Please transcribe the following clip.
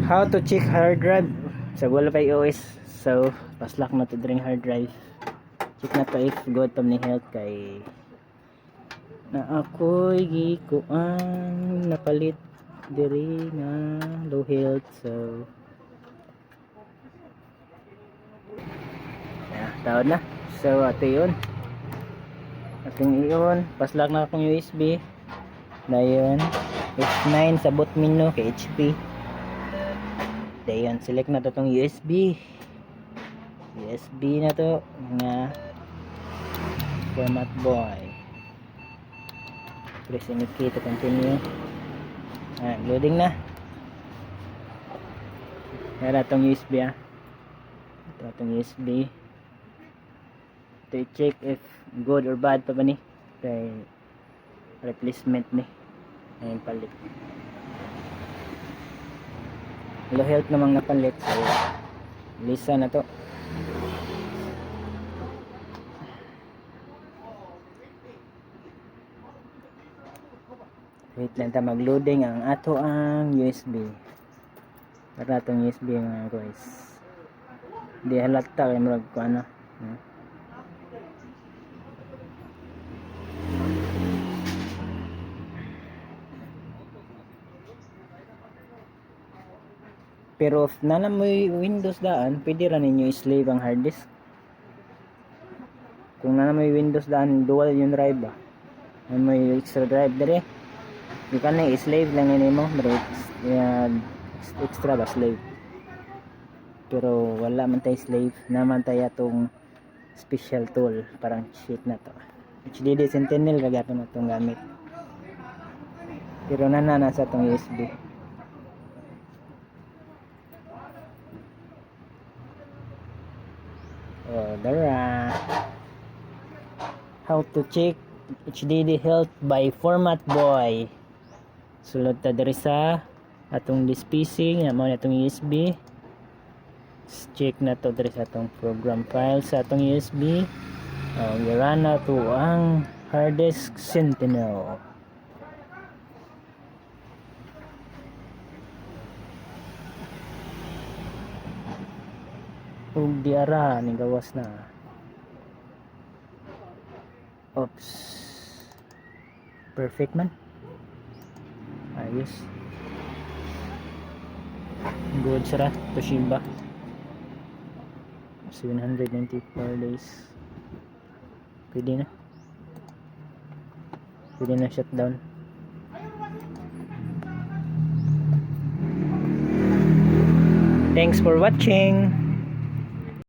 How to check hard drive sa wala pa OS. So paslak na to drink hard drive. Check na to if good to ni health kay na ako'y gikuan napalit diri nga low health. So tawad na. So ato yun, ating iyon paslak na akong USB na yun F9 sa boot menu kay HP. Dayon select na to tong USB na to nga format boy. Press any key to continue. Loading na. Meron tong USB ito tong USB. To check if good or bad pa ba ni kay replacement ni ayun palit. Low health namang napalit, so lisa na to. Wait lang ta mag-loading ang ato ang USB. Para itong USB mga guys, di halata kay murag ko ano. Pero if nana mo Windows daan, pwede ra ninyo i-slave ang hard disk. Kung nana mo Windows daan, dual yung drive ba, may extra drive dire, di ka na i-slave lang nimo, extra ba slave. Pero wala man tayo slave, naman tayo itong special tool, parang sheet na to HDD Sentinel kagapon na itong gamit. Pero nasa itong USB. Dara. How to check HDD health by format boy. Sulod ta diri sa atong disk PC nga mao na atong USB. Check na to diri sa atong program file sa atong USB. Run na to ang hard disk Sentinel. Ug diara ni gawas na. Oops. Perfect man. Ayos. Good sira. Toshiba. 794 days. Pwede na. Pwede na shutdown. Thanks for watching.